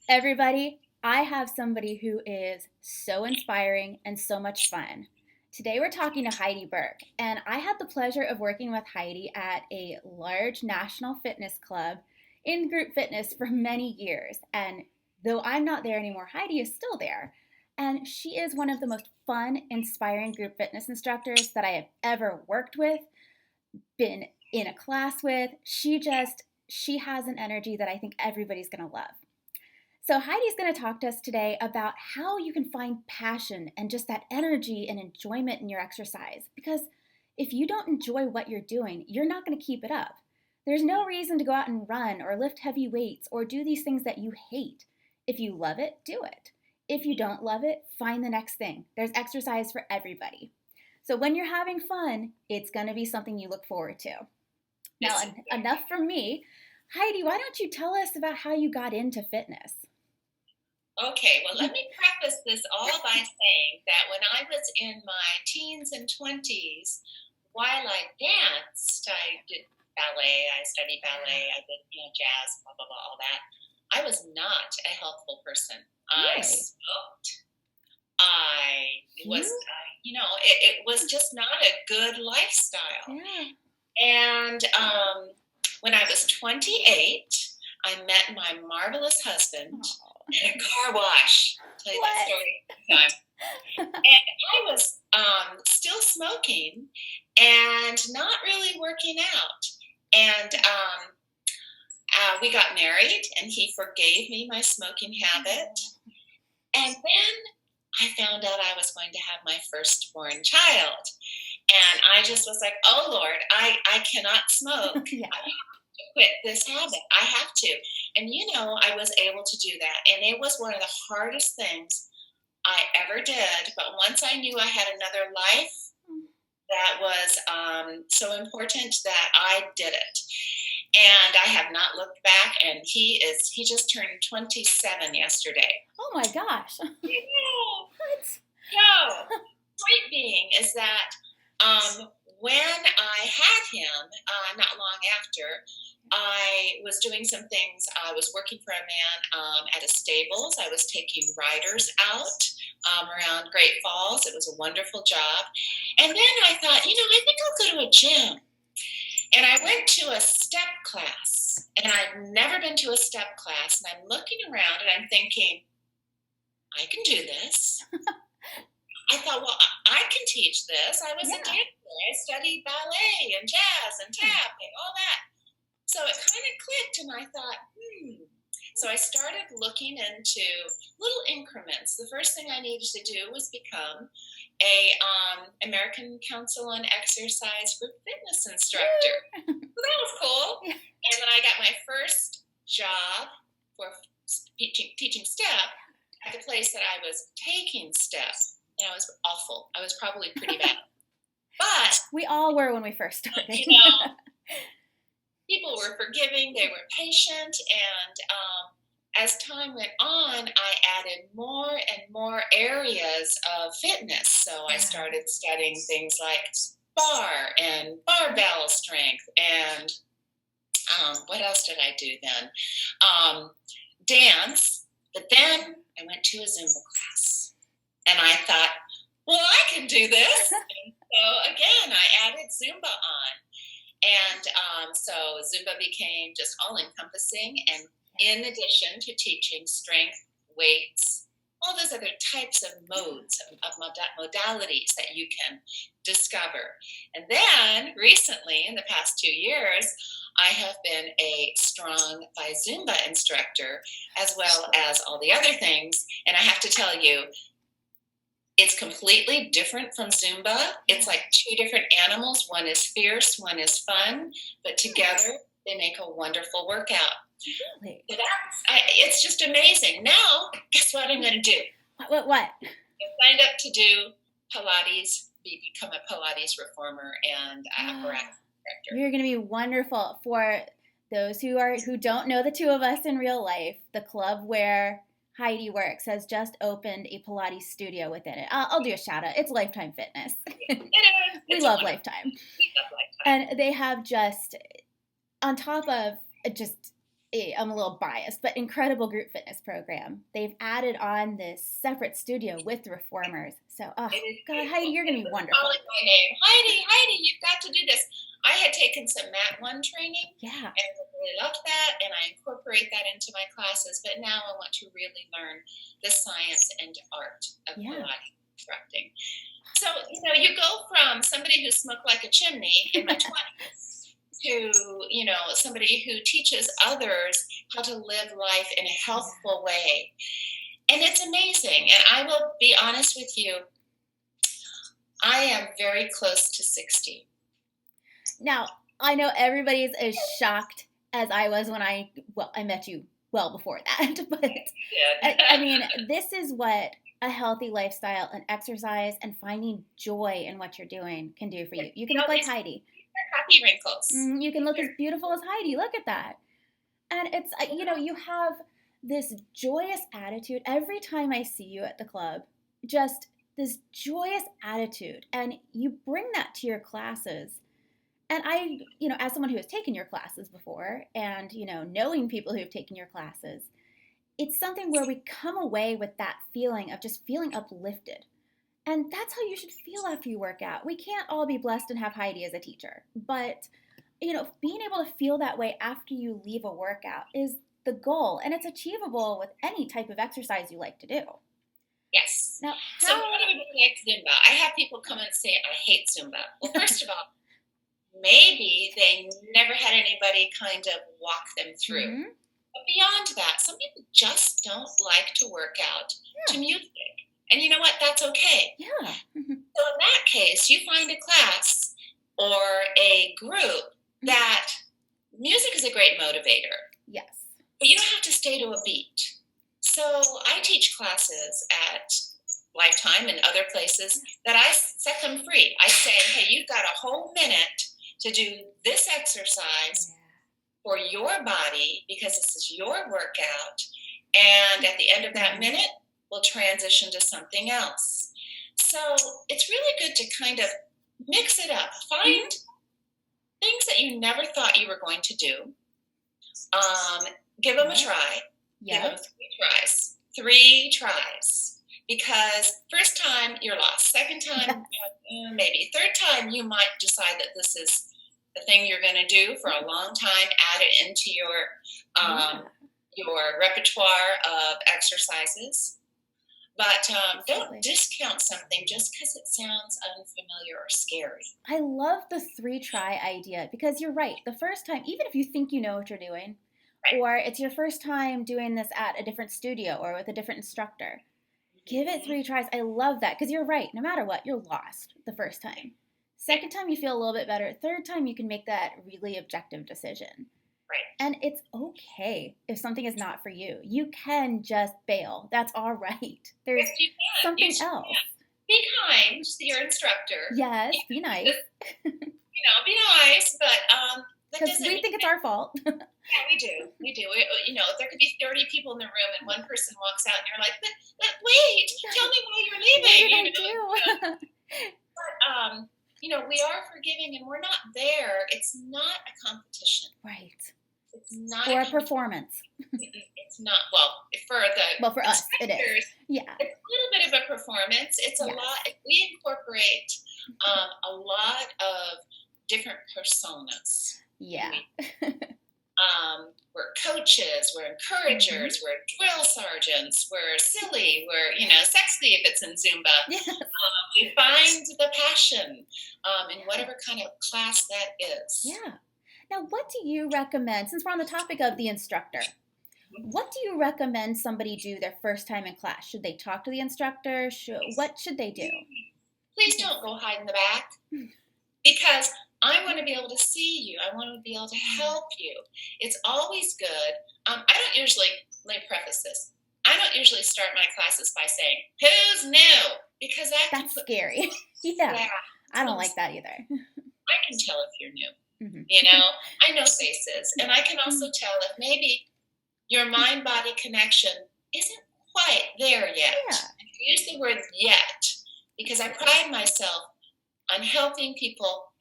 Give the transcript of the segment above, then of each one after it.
Everybody, I have somebody who is so inspiring and so much fun. Today we're talking to Heidi Burke, and I had the pleasure of working with Heidi at a large national fitness club in group fitness for many years. And though I'm not there anymore, Heidi is still there. And she is one of the most fun, inspiring group fitness instructors that I have ever worked with, been in a class with. She has an energy that I think everybody's going to love. So, Heidi's going to talk to us today about how you can find passion and just that energy and enjoyment in your exercise. Because if you don't enjoy what you're doing, you're not going to keep it up. There's no reason to go out and run or lift heavy weights or do these things that you hate. If you love it, do it. If you don't love it, find the next thing. There's exercise for everybody. So, when you're having fun, it's going to be something you look forward to. Now, enough from me. Heidi, why don't you tell us about how you got into fitness? Okay, well, let me preface this all by saying that when I was in my teens and 20s, while I danced, I did ballet, I studied ballet, I did, jazz, blah, blah, blah, all that. I was not a healthful person. I Really? smoked. I was, it was just not a good lifestyle. Yeah. And when I was 28, I met my marvelous husband at a car wash. I'll tell you that story sometime. And I was still smoking and not really working out. And we got married, and he forgave me my smoking habit. And then I found out I was going to have my firstborn child. And I just was like, oh, Lord, I cannot smoke. Yeah. I have to quit this habit. I have to. And, I was able to do that. And it was one of the hardest things I ever did. But once I knew I had another life, that was so important that I did it. And I have not looked back. And he just turned 27 yesterday. Oh, my gosh. What? No. Point being is that when I had him, not long after, I was doing some things. I was working for a man at a stables. I was taking riders out around Great Falls. It was a wonderful job. And then I thought, I think I'll go to a gym. And I went to a step class. And I've never been to a step class. And I'm looking around and I'm thinking, I can do this. I thought, well, I can teach this. I was a dancer. I studied ballet and jazz and tap and all that. So it kind of clicked, and I thought, So I started looking into little increments. The first thing I needed to do was become a American Council on Exercise group fitness instructor. So that was cool. Yeah. And then I got my first job for teaching step at the place that I was taking steps. And I was awful. I was probably pretty bad. But we all were when we first started. People were forgiving. They were patient. And as time went on, I added more and more areas of fitness. So I started studying things like bar and barbell strength. And what else did I do then? Dance. But then I went to a Zumba class. And I thought, well, I can do this. And so again, I added Zumba on. And so Zumba became just all-encompassing. And in addition to teaching strength, weights, all those other types of modes, of modalities that you can discover. And then recently, in the past 2 years, I have been a strong by Zumba instructor, as well as all the other things. And I have to tell you, it's completely different from Zumba. It's like two different animals. One is fierce, one is fun, but together they make a wonderful workout. Really? So it's just amazing. Now, guess what I'm going to do? What? I signed up to do Pilates, become a Pilates reformer and apparatus instructor. You're going to be wonderful. For those who don't know the two of us in real life, the club where Heidi works has just opened a Pilates studio within it. I'll do a shout out. It's Lifetime Fitness. It is. We love Lifetime. We love Lifetime. And they have just, on top of just I'm a little biased, but incredible group fitness program. They've added on this separate studio with the reformers. So, oh, It is God, Heidi, beautiful. you're going to be It's wonderful. calling my name. Heidi, Heidi, you've got to do this. I had taken some Mat 1 training, Yeah. and I really loved that, and I incorporate that into my classes. But now I want to really learn the science and art of Pilates instructing. So, you go from somebody who smoked like a chimney in my 20s to, somebody who teaches others how to live life in a healthful way. And it's amazing. And I will be honest with you, I am very close to 60. Now, I know everybody's as shocked as I was when I met you well before that. But I mean, this is what a healthy lifestyle and exercise and finding joy in what you're doing can do for you. You can look like Heidi. Happy wrinkles. You can look as beautiful as Heidi. Look at that. And it's, you have this joyous attitude every time I see you at the club, just this joyous attitude. And you bring that to your classes. And I, as someone who has taken your classes before and, knowing people who have taken your classes, it's something where we come away with that feeling of just feeling uplifted. And that's how you should feel after you work out. We can't all be blessed and have Heidi as a teacher, but being able to feel that way after you leave a workout is the goal, and it's achievable with any type of exercise you like to do. Yes. Now, so what do we like Zumba? I have people come and say, I hate Zumba. Well, first of all, maybe they never had anybody kind of walk them through. Mm-hmm. But beyond that, some people just don't like to work out to music. And you know what? That's okay. Yeah. So in that case, you find a class or a group that music is a great motivator. Yes. But you don't have to stay to a beat. So I teach classes at Lifetime and other places that I set them free. I say, hey, you've got a whole minute to do this exercise for your body because this is your workout. And at the end of that minute, we'll transition to something else. So it's really good to kind of mix it up. Find things that you never thought you were going to do. Give them a try. Give them 3 tries. 3 tries. Because first time, you're lost. Second time, maybe. Third time, you might decide that this is the thing you're going to do for a long time. Add it into your repertoire of exercises. But don't discount something just because it sounds unfamiliar or scary. I love the 3 try idea because you're right. The first time, even if you think you know what you're doing, or it's your first time doing this at a different studio or with a different instructor, give it 3 tries. I love that because you're right. No matter what, you're lost the first time. Second time, you feel a little bit better. Third time, you can make that really objective decision. Right. And it's okay if something is not for you. You can just bail. That's all right. There's something else. Be kind to your instructor. Yes, be nice. Be nice, but because we think it's our fault. Yeah, we do. There could be 30 people in the room, and one person walks out, and you're like, but wait, tell me why you're leaving. What did I do? But we are forgiving, and we're not there. It's not a competition. Right. It's not or a performance. It's not. For us, it is. Yeah. It's a little bit of a performance. It's a lot. We incorporate a lot of different personas. Yeah. We're coaches, we're encouragers, we're drill sergeants, we're silly, we're, sexy if it's in Zumba. Yes. We find the passion in whatever kind of class that is. Yeah. Now, what do you recommend, since we're on the topic of the instructor, what do you recommend somebody do their first time in class? Should they talk to the instructor? What should they do? Please don't go hide in the back because I want to be able to see you. I want to be able to help you. It's always good. Let me preface this. I don't usually start my classes by saying, who's new? Because that's scary. Yeah. I don't like that either. I can tell if you're new. Mm-hmm. I know faces. And I can also tell if maybe your mind-body connection isn't quite there yet. Yeah. I use the word yet because I pride myself on helping people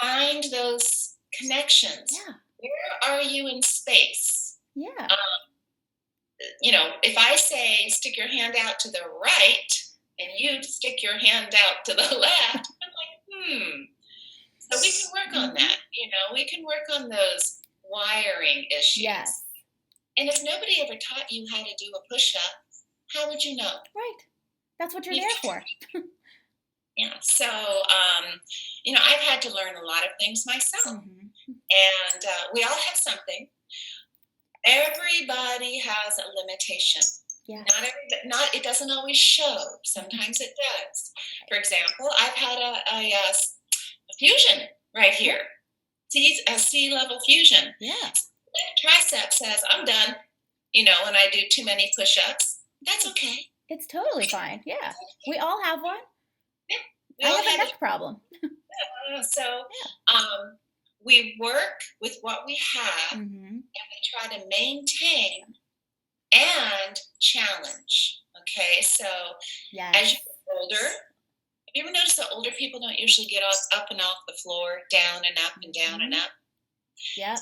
find those connections. Yeah. Where are you in space? Yeah. If I say stick your hand out to the right and you stick your hand out to the left, I'm like, So we can work on that. We can work on those wiring issues. Yes. And if nobody ever taught you how to do a push-up, how would you know? Right. That's what you're there for. Yeah. So, I've had to learn a lot of things myself. And we all have something. Everybody has a limitation. Yeah. It doesn't always show. Sometimes it does. For example, I've had a fusion right here. A C-level fusion. Yeah. Tricep says, I'm done. When I do too many push-ups. That's okay. It's totally fine. Yeah. We all have one. Yeah. I have a neck problem. So we work with what we have and we try to maintain and challenge. Okay, so as you get older, have you ever noticed that older people don't usually get up and off the floor, down and up and down and up? Yeah.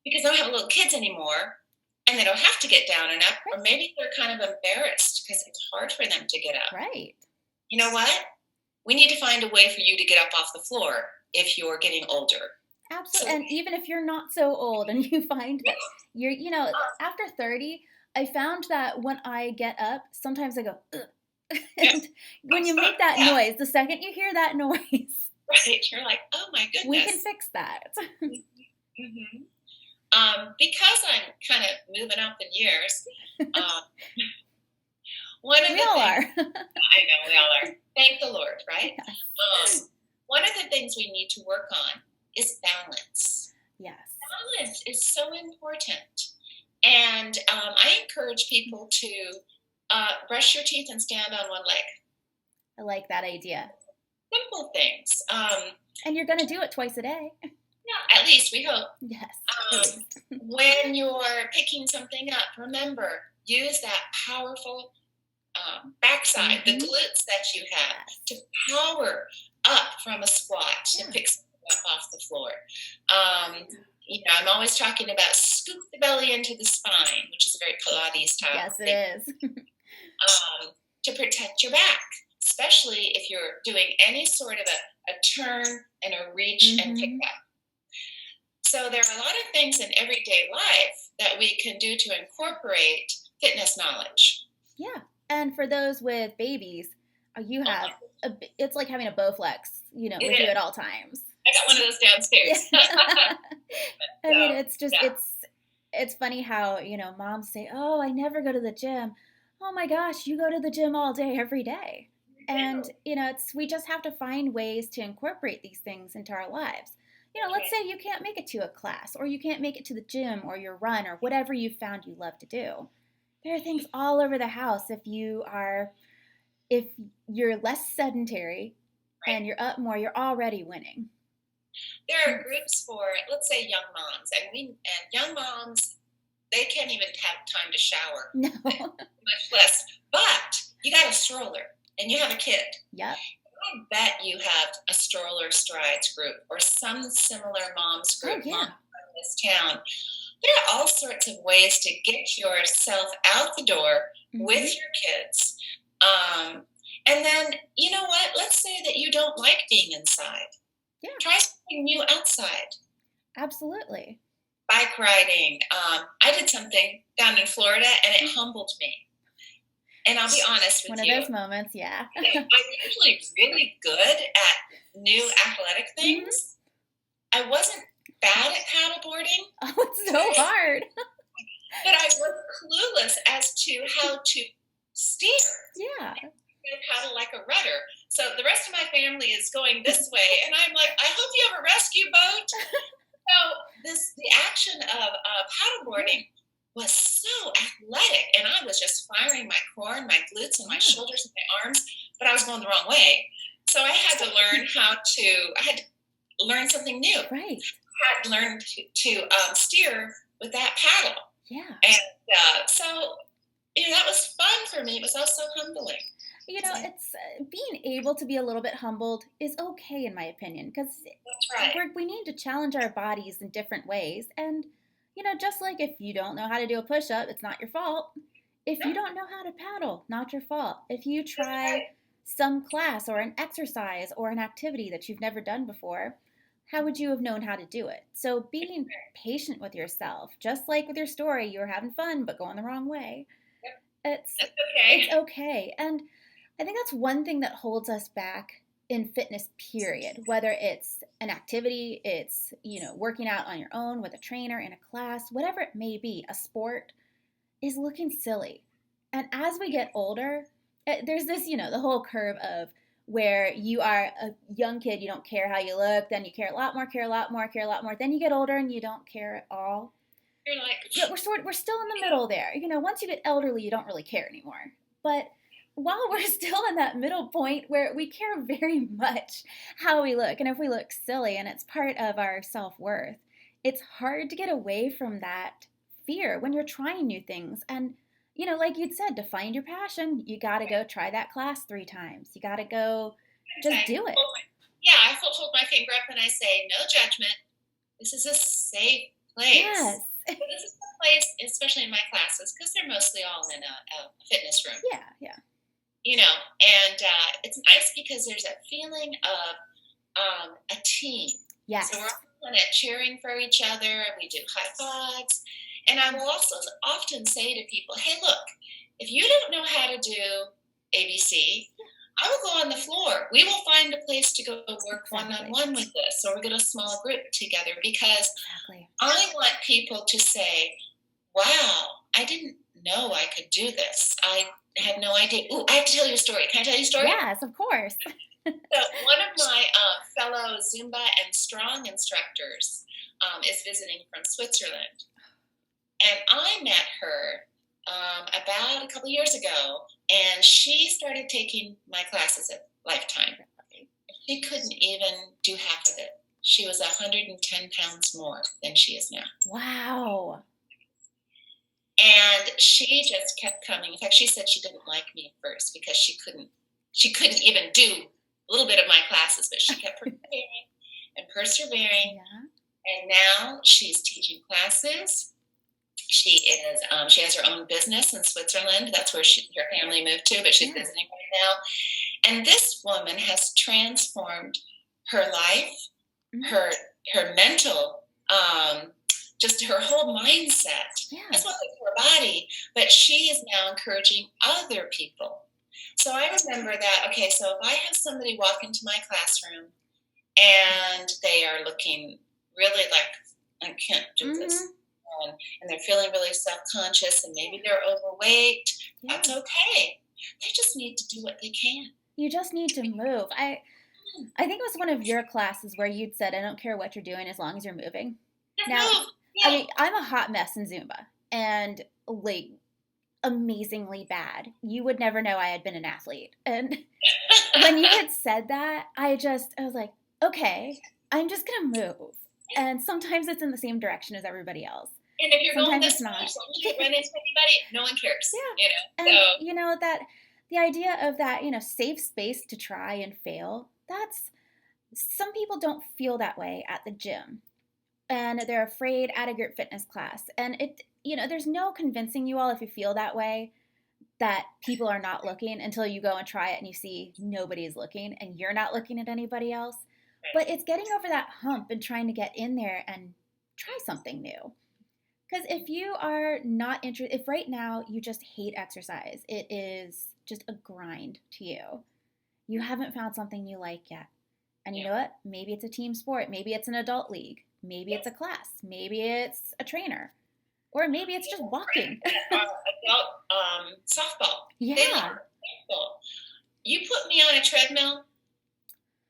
Because they don't have little kids anymore and they don't have to get down and up, or maybe they're kind of embarrassed because it's hard for them to get up. Right. You know what? We need to find a way for you to get up off the floor if you're getting older. Absolutely. And even if you're not so old and you find that you're, after 30, I found that when I get up, sometimes I go, ugh. And when you make that noise, the second you hear that noise, right, you're like, oh my goodness. We can fix that. Because I'm kind of moving up in years, one of the things, are. I know, we all are. Thank the Lord, right? Yes. One of the things we need to work on is balance. Yes. Balance is so important. And I encourage people to brush your teeth and stand on one leg. I like that idea. Simple things. And you're going to do it twice a day. Yeah, at least we hope. Yes. When you're picking something up, remember, use that powerful backside, the glutes that you have, to power up from a squat to pick something up off the floor. I'm always talking about scoop the belly into the spine, which is a very Pilates style. Yes, it is. To protect your back, especially if you're doing any sort of a turn and a reach and pick up. So there are a lot of things in everyday life that we can do to incorporate fitness knowledge. Yeah. And for those with babies, you have, it's like having a Bowflex, with you at all times. I got one of those downstairs. I mean, it's just, it's funny how, moms say, oh, I never go to the gym. Oh my gosh, you go to the gym all day, every day. And, we just have to find ways to incorporate these things into our lives. Let's say you can't make it to a class, or you can't make it to the gym or your run or whatever you found you love to do. There are things all over the house if you're less sedentary and you're up more, you're already winning. There are groups for, let's say, young moms, and young moms, they can't even have time to shower. No. Much less. But you got a stroller and you have a kid. Yep. I bet you have a stroller strides group or some similar moms group in this town. There are all sorts of ways to get yourself out the door with your kids. And then, you know what? Let's say that you don't like being inside. Yeah. Try something new outside. Absolutely. Bike riding. I did something down in Florida, and it humbled me. And I'll be honest with you. One of those moments, yeah. I'm usually really good at new athletic things. I wasn't bad at paddleboarding. Oh, it's so hard. But I was clueless as to how to steer. Yeah. Paddle like a rudder. So the rest of my family is going this way, and I'm like, I hope you have a rescue boat. So the action of paddleboarding was so athletic, and I was just firing my core and my glutes and my shoulders and my arms, but I was going the wrong way. So I had to learn something new. Right. I had to learn to steer with that paddle. Yeah. And so that was fun for me. It was also humbling. It's being able to be a little bit humbled is okay, in my opinion, because we need to challenge our bodies in different ways. And, just like if you don't know how to do a push-up, it's not your fault. If No, you don't know how to paddle, not your fault. If you that's try right. some class or an exercise or an activity that you've never done before, how would you have known how to do it? So being patient with yourself, just like with your story, you were having fun but going the wrong way. Yep, It's that's it's okay. okay. And I think that's one thing that holds us back in fitness period, whether it's an activity, it's, working out on your own with a trainer in a class, whatever it may be, a sport, is looking silly. And as we get older, there's this, the whole curve of where you are a young kid, you don't care how you look, then you care a lot more, care a lot more, care a lot more. Then you get older and you don't care at all. You're like, But we're still in the middle there. Once you get elderly, you don't really care anymore. But while we're still in that middle point where we care very much how we look and if we look silly and it's part of our self-worth, it's hard to get away from that fear when you're trying new things. And like you'd said, to find your passion, you got to go try that class 3 times. You got to go just do it. yeah, I hold my finger up and I say, no judgment. This is a safe place. Yes. This is a place, especially in my classes, because they're mostly all in a fitness room. Yeah, yeah. And it's nice because there's a feeling of a team. Yes. So we're all in it cheering for each other. We do high fives. And I will also often say to people, hey, look, if you don't know how to do ABC, I will go on the floor. We will find a place to go work one-on-one with this, or we'll get a small group together, because I want people to say, wow, I didn't know I could do this. I had no idea. Ooh, I have to tell you a story. Can I tell you a story? Yes, of course. So one of my fellow Zumba and Strong instructors is visiting from Switzerland. And I met her about a couple years ago, and she started taking my classes at Lifetime. She couldn't even do half of it. She was 110 pounds more than she is now. Wow. And she just kept coming. In fact, she said she didn't like me at first because she couldn't even do a little bit of my classes, but she kept persevering. Yeah. And now she's teaching classes. She has her own business in Switzerland. That's where her family moved to, but she's visiting right now. And this woman has transformed her life, her mental, just her whole mindset, as well as her body. But she is now encouraging other people. So I remember that, okay, so if I have somebody walk into my classroom and they are looking really like, I can't do this, and they're feeling really self-conscious, and maybe they're overweight, that's okay. They just need to do what they can. You just need to move. I think it was one of your classes where you'd said, I don't care what you're doing as long as you're moving. Now, I mean, I'm a hot mess in Zumba, and like amazingly bad. You would never know I had been an athlete. And when you had said that, I was like, okay, I'm just going to move. And sometimes it's in the same direction as everybody else. And if you're going this way, as long as you run into anybody, no one cares. Yeah. And that the idea of that, safe space to try and fail, some people don't feel that way at the gym. And they're afraid at a group fitness class. And there's no convincing you all if you feel that way that people are not looking until you go and try it and you see nobody's looking and you're not looking at anybody else. But it's getting over that hump and trying to get in there and try something new. Because if you are not interested, if right now you just hate exercise, it is just a grind to you. You haven't found something you like yet. And you know what? Maybe it's a team sport. Maybe it's an adult league. Maybe it's a class. Maybe it's a trainer. Or maybe it's just walking. Adult softball. Yeah. Softball. You put me on a treadmill,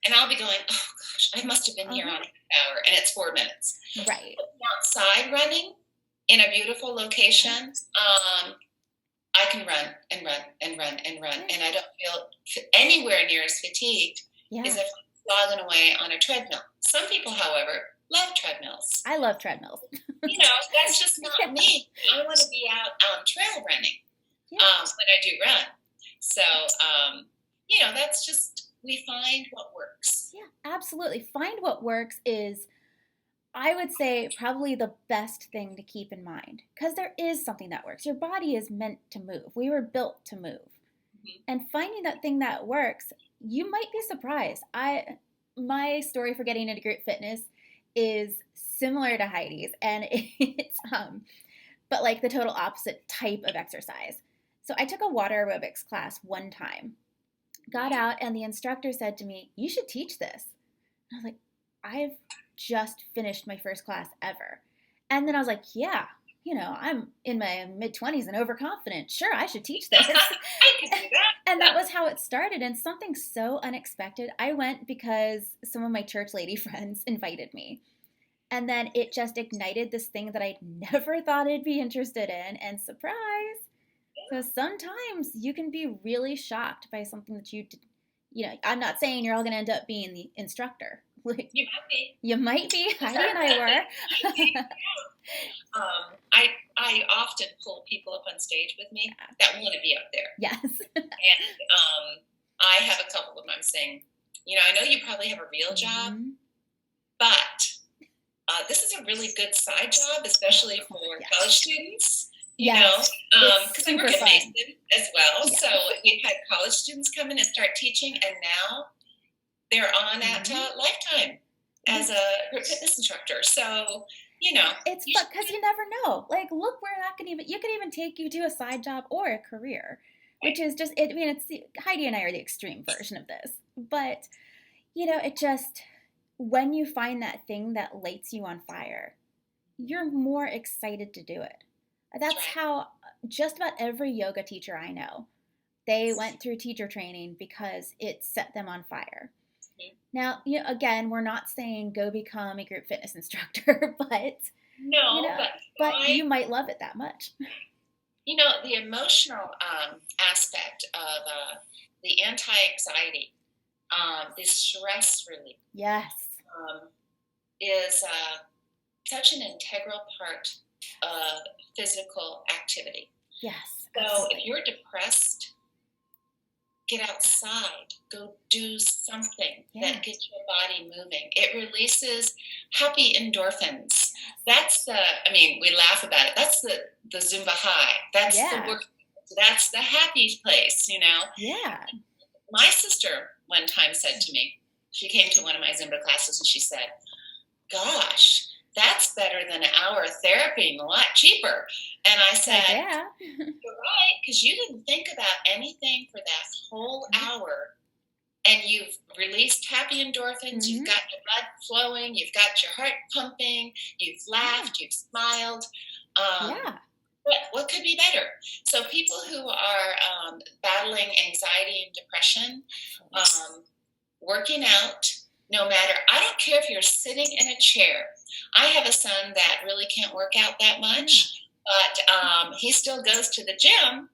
and I'll be going, oh gosh, I must have been here on an hour, and it's 4 minutes. Right. Outside running in a beautiful location, I can run and run and run and run, and I don't feel anywhere near as fatigued as if I'm slogging away on a treadmill. Some people, however, love treadmills. I love treadmills. That's just not me. I want to be out trail running when I do run. So, that's just, we find what works. Yeah, absolutely. Find what works is I would say probably the best thing to keep in mind, because there is something that works. Your body is meant to move. We were built to move. Mhm. And finding that thing that works, you might be surprised. My story for getting into group fitness is similar to Heidi's, and it's but like the total opposite type of exercise. So I took a water aerobics class one time, got out, and the instructor said to me, "You should teach this." And I was like, "I've just finished my first class ever." And then I was like, "Yeah, I'm in my mid 20s and overconfident. Sure, I should teach this." I could do that. And that was how it started. And something so unexpected. I went because some of my church lady friends invited me. And then it just ignited this thing that I'd never thought I'd be interested in. And surprise! So sometimes you can be really shocked by something that I'm not saying you're all going to end up being the instructor. Like, You might be. you might be. Heidi and I were. I often pull people up on stage with me that want to be up there. Yes. And I have a couple of them I'm saying, I know you probably have a real job, Mhm. but this is a really good side job, especially for college students. Yes. Because I work at Mason as well. Yeah. So we've had college students come in and start teaching, and now they're on at Lifetime as a group fitness instructor. So, it's because you never know. Like, look where that you could even take you to a side job or a career, which is just, it's Heidi and I are the extreme version of this. But, it just, when you find that thing that lights you on fire, you're more excited to do it. That's how just about every yoga teacher I know, they went through teacher training because it set them on fire. Now, again, we're not saying go become a group fitness instructor, but you might love it that much. The emotional aspect of the anti-anxiety, the stress relief, yes, is such an integral part of physical activity. Yes. So absolutely. if you're depressed, get outside, go do something that gets your body moving. It releases happy endorphins. That's we laugh about it. That's the Zumba high. That's the work. That's the happy place, Yeah. My sister one time said to me, she came to one of my Zumba classes and she said, "Gosh, that's better than an hour of therapy and a lot cheaper." And I said, yeah. You're right, because you didn't think about anything for that whole hour, and you've released happy endorphins, you've got your blood flowing, you've got your heart pumping, you've laughed, you've smiled. What could be better? So people who are battling anxiety and depression, working out, no matter, I don't care if you're sitting in a chair. I have a son that really can't work out that much, but he still goes to the gym.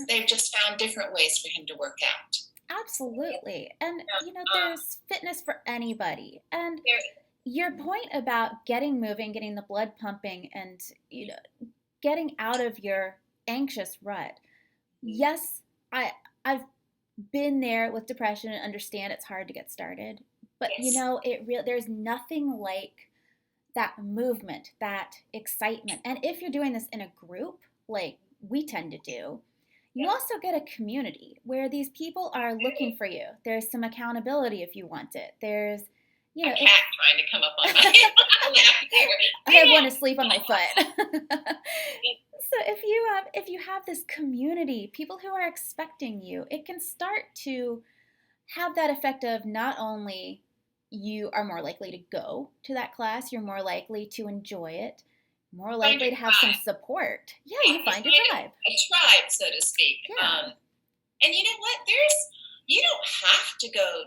They've just found different ways for him to work out. Absolutely. And, there's fitness for anybody. And your point about getting moving, getting the blood pumping, and, getting out of your anxious rut. Yes, I've been there with depression and understand it's hard to get started. But, there's nothing like that movement, that excitement. And if you're doing this in a group, like we tend to do, you also get a community where these people are looking for you. There's some accountability if you want it. There's, a cat trying to come up on my I have one asleep on my foot. So if you have this community, people who are expecting you, it can start to have that effect of not only you are more likely to go to that class, you're more likely to enjoy it, more likely to have some support. Yeah, you find your tribe. A tribe, so to speak. Yeah. And you know what? You don't have to go.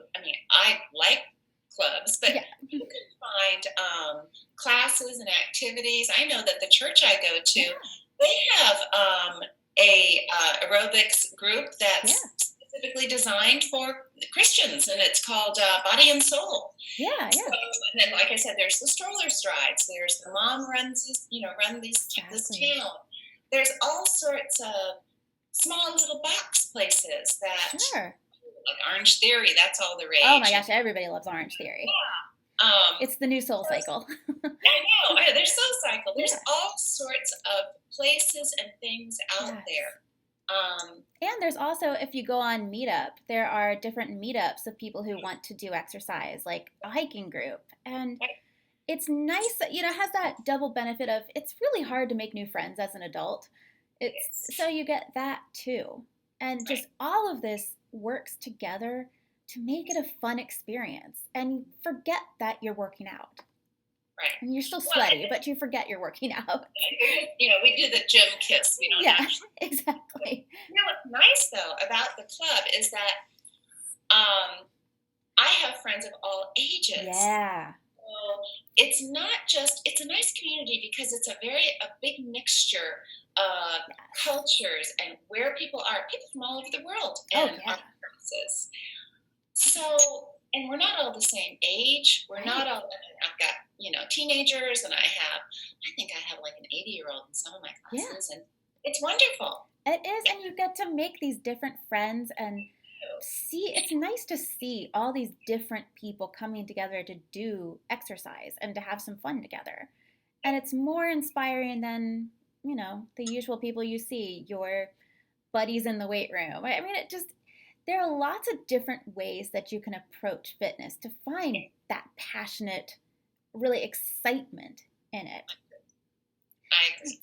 I like clubs, but you can find classes and activities. I know that the church I go to, they have a aerobics group that's specifically designed for Christians, and it's called Body and Soul. Yeah. So, and then, like I said, there's the stroller strides. There's the mom runs this, this town. There's all sorts of small little box places that, like Orange Theory. That's all the rage. Oh my gosh, everybody loves Orange Theory. Um, It's the new Soul Cycle. I know. There's Soul Cycle. There's Yeah. all sorts of places and things out Yes. there. Um, And there's also, if you go on Meetup, there are different meetups of people who want to do exercise, like a hiking group. And it's nice that, it has that double benefit of it's really hard to make new friends as an adult. it's So you get that too. And right, just all of this works together to make it a fun experience. And you forget that you're working out. right. And you're still Well, sweaty, but you forget you're working out. we do the gym kiss. We don't Yeah, actually. exactly. What's nice though about the club is that I have friends of all ages. Yeah. So it's a nice community because it's a big mixture of cultures and where people are, people from all over the world and yeah. other places. So, and we're not all the same age. We're not all, I've got, teenagers and I think I have like an 80-year-old in some of my classes and it's wonderful. It is, and you get to make these different friends and it's nice to see all these different people coming together to do exercise and to have some fun together. And it's more inspiring than, the usual people you see, your buddies in the weight room. I mean, there are lots of different ways that you can approach fitness to find that passionate, really excitement in it. I agree.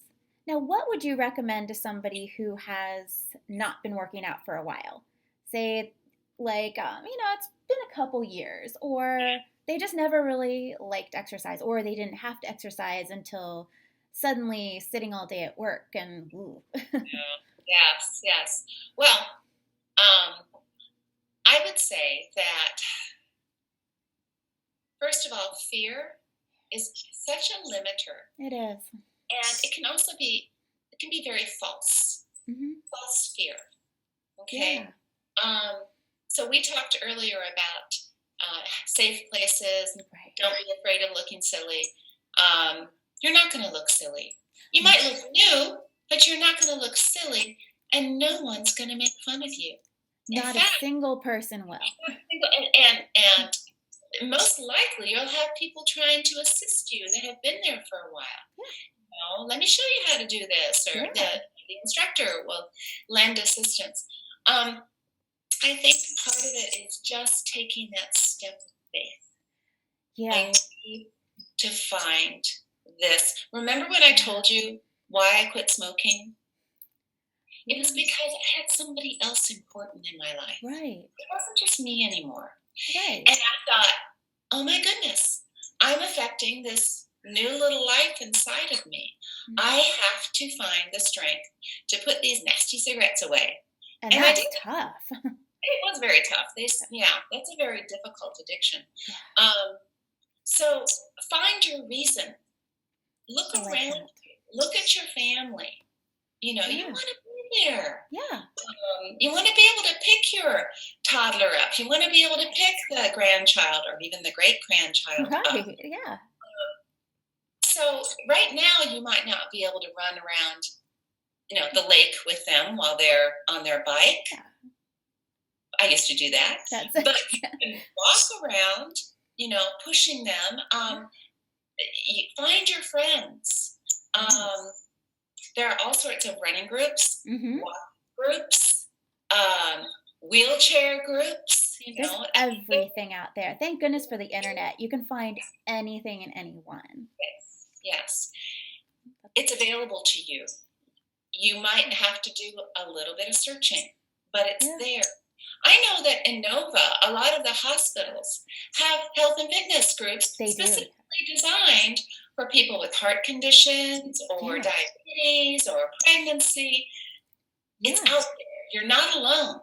Now, what would you recommend to somebody who has not been working out for a while? Say, like, it's been a couple years, or they just never really liked exercise, or they didn't have to exercise until suddenly sitting all day at work and ooh. Yes. Well, I would say that, first of all, fear is such a limiter. It is. And it can be very false. Mm-hmm. False fear. Okay. Yeah. So we talked earlier about safe places. Right. Don't be afraid of looking silly. You're not going to look silly. You might look new, but you're not going to look silly, and no one's going to make fun of you. Not a single person will. And most likely you'll have people trying to assist you that have been there for a while. Yeah. Let me show you how to do this, or the instructor will lend assistance. I think part of it is just taking that step of faith. Yeah. I need to find this. Remember when I told you why I quit smoking? It was because I had somebody else important in my life. Right. It wasn't just me anymore. Right. And I thought, oh my goodness, I'm affecting this new little life inside of me. Mm-hmm. I have to find the strength to put these nasty cigarettes away. And that's tough. It was very tough. That's a very difficult addiction. Yeah. So find your reason. Look around. Look at your family. You want to be there. Yeah. You want to be able to pick your toddler up. You want to be able to pick the grandchild or even the great-grandchild up. Right, yeah. So right now you might not be able to run around, the lake with them while they're on their bike. Yeah. I used to do that. But you can walk around, pushing them. Find your friends. There are all sorts of running groups, walk groups, wheelchair groups. There's everything out there. Thank goodness for the internet. You can find anything and anyone. Yes. It's available to you. You might have to do a little bit of searching, but it's there. I know that in Nova, a lot of the hospitals have health and fitness groups specifically designed for people with heart conditions or diabetes or pregnancy. It's out there. You're not alone.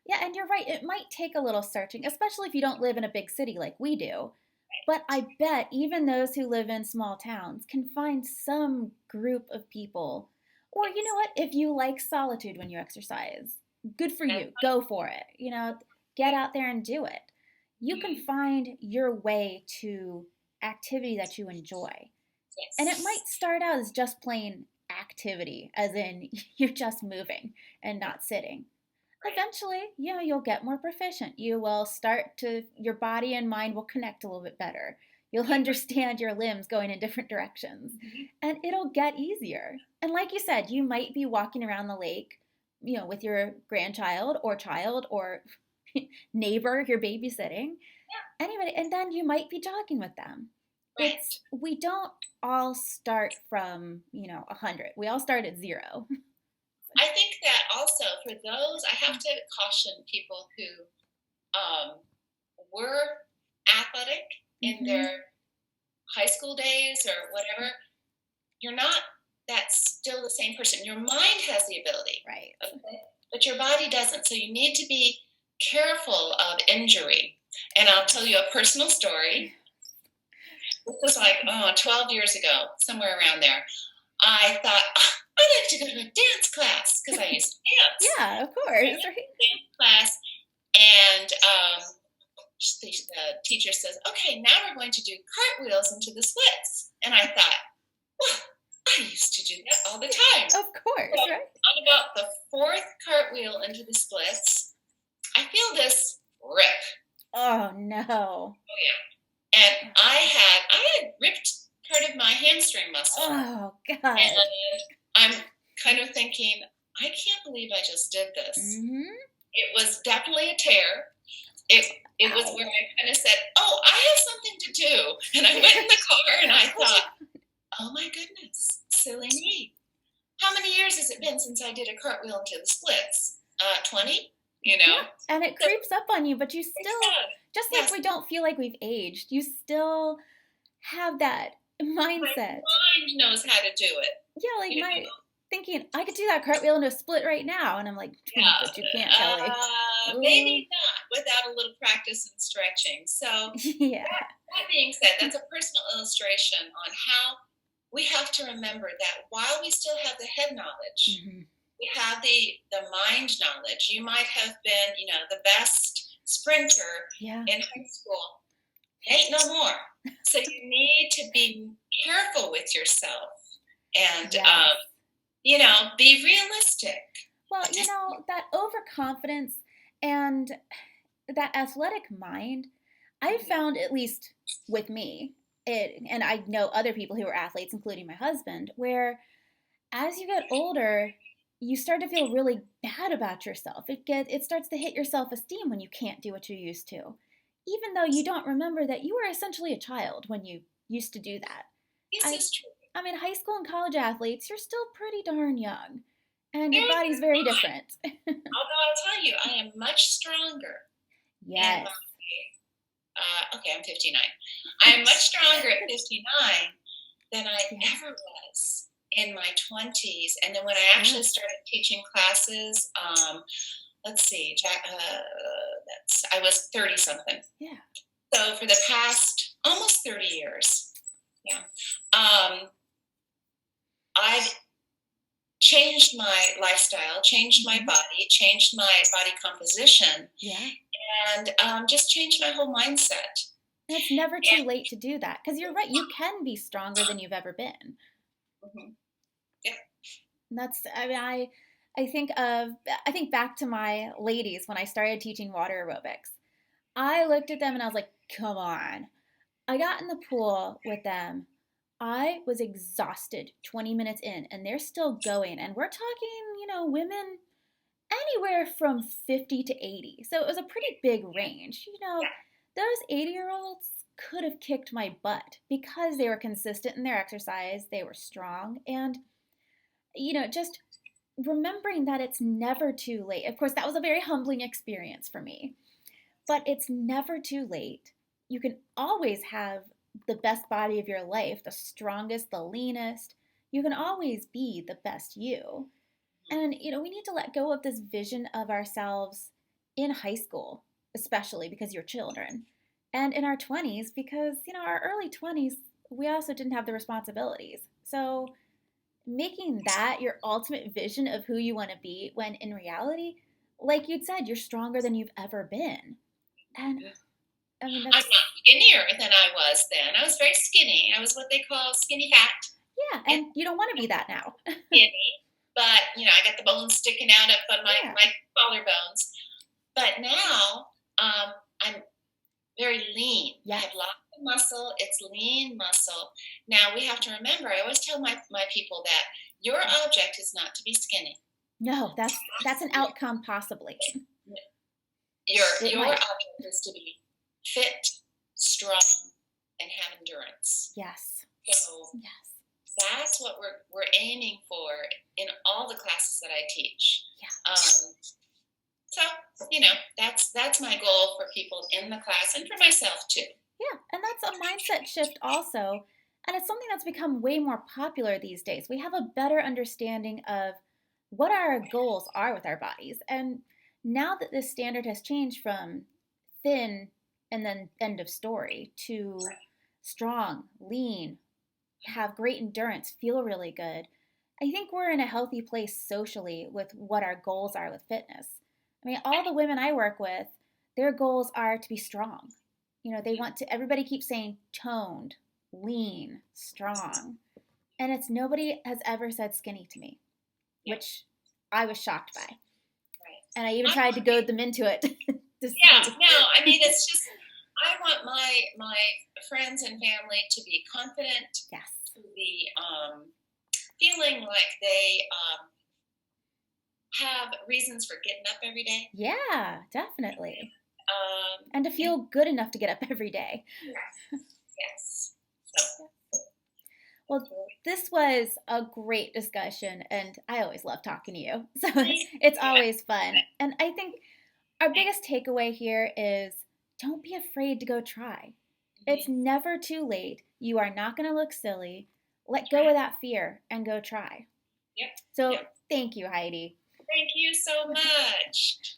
Yeah, and you're right. It might take a little searching, especially if you don't live in a big city like we do. But I bet even those who live in small towns can find some group of people. Or you know what? If you like solitude when you exercise, good for you. Go for it. Get out there and do it. You can find your way to activity that you enjoy. Yes. And it might start out as just plain activity, as in you're just moving and not sitting. Right. Eventually, you'll get more proficient. You will start to, your body and mind will connect a little bit better. You'll understand your limbs going in different directions, Mm-hmm. and it'll get easier. And like you said, you might be walking around the lake, with your grandchild or child or neighbor you're babysitting, anybody, and then you might be jogging with them. Right. We don't all start from, 100. We all start at zero. I think that also for those, I have to caution people who were athletic in Mm-hmm. their high school days or whatever. You're not that's still the same person. Your mind has the ability, Right. okay? But your body doesn't. So you need to be careful of injury. And I'll tell you a personal story. This was like 12 years ago, somewhere around there. I thought, I'd like to go to a dance class because I used to dance. Yeah, of course. Right? Dance class. And the teacher says, okay, now we're going to do cartwheels into the splits. And I thought, well, I used to do that all the time. Of course, So, right? on about the fourth cartwheel into the splits, I feel this rip. Oh no. Oh yeah. And I had ripped part of my hamstring muscle. Oh God. And I'm kind of thinking, I can't believe I just did this. Mm-hmm. It was definitely a tear. It was where I kind of said, oh, I have something to do. And I went in the car and I thought, oh my goodness, silly me. How many years has it been since I did a cartwheel into the splits? 20, Yeah. And it creeps up on you, but you still, just like Yes. we don't feel like we've aged, you still have that mindset. My mind knows how to do it. Yeah, like my thinking, I could do that cartwheel into a split right now. And I'm like, but you can't, Kelly. Maybe not without a little practice and stretching. So Yeah. that being said, that's a personal illustration on how we have to remember that while we still have the head knowledge, Mm-hmm. we have the mind knowledge. You might have been, the best sprinter Yeah. in high school. Ain't no more. So you need to be careful with yourself and, Yes. be realistic. Well, that overconfidence and that athletic mind, I've found, at least with me, and I know other people who are athletes, including my husband, where as you get older, you start to feel really bad about yourself. It starts to hit your self-esteem when you can't do what you used to, even though you don't remember that you were essentially a child when you used to do that. This is true. I mean, high school and college athletes, you're still pretty darn young, and your Very body's very different. Although I'll tell you, I am much stronger. Yes. Okay, I'm 59. I am much stronger at 59 than I ever was in my 20s. And then when I actually started teaching classes, let's see, I was 30 something. Yeah. So for the past almost 30 years, I've changed my lifestyle, changed my body, changed my body composition. Yeah. And just changed my whole mindset. And it's never too late to do that, because you're right. You can be stronger than you've ever been. Mm-hmm. Yeah. That's. I mean, I think back to my ladies when I started teaching water aerobics. I looked at them and I was like, "Come on!" I got in the pool with them. I was exhausted 20 minutes in, and they're still going. And we're talking, women anywhere from 50 to 80. So it was a pretty big range. Those 80-year-olds could have kicked my butt because they were consistent in their exercise, they were strong, and, just remembering that it's never too late. Of course, that was a very humbling experience for me, but it's never too late. You can always have the best body of your life, the strongest, the leanest. You can always be the best you. And, we need to let go of this vision of ourselves in high school, especially because you're children, and in our 20s, because, our early 20s, we also didn't have the responsibilities. So making that your ultimate vision of who you want to be, when in reality, like you'd said, you're stronger than you've ever been. And I mean, I'm not skinnier than I was then. I was very skinny. I was what they call skinny fat. Yeah, and you don't want to be that now. Skinny. but I got the bones sticking out up on my Yeah. my collarbones. But now I'm very lean. I Yes. have lots of muscle. It's lean muscle. Now we have to remember. I always tell my people that your object is not to be skinny. No, that's an outcome possibly. It Your might. object is to be fit, strong, and have endurance. Yes. So Yes. that's what we're aiming for in all the classes that I teach. Yeah. So that's my goal for people in the class and for myself too. Yeah, and that's a mindset shift also. And it's something that's become way more popular these days. We have a better understanding of what our goals are with our bodies. And now that this standard has changed from thin and then end of story to strong, lean, have great endurance, feel really good, I think we're in a healthy place socially with what our goals are with fitness. I mean, all the women I work with, their goals are to be strong. They want to, everybody keeps saying toned, lean, strong. And it's nobody has ever said skinny to me, which I was shocked by. Right. And I even tried to goad them into it. Yeah, no, I mean, it's just, I want my friends and family to be confident, Yes. to be feeling like they have reasons for getting up every day. Yeah, definitely. And to feel good enough to get up every day. Yes. So. Well, this was a great discussion, and I always love talking to you. So it's always fun. And I think our biggest takeaway here is don't be afraid to go try. It's never too late. You are not going to look silly. Let go of that fear and go try. Yep. So thank you, Heidi. Thank you so much.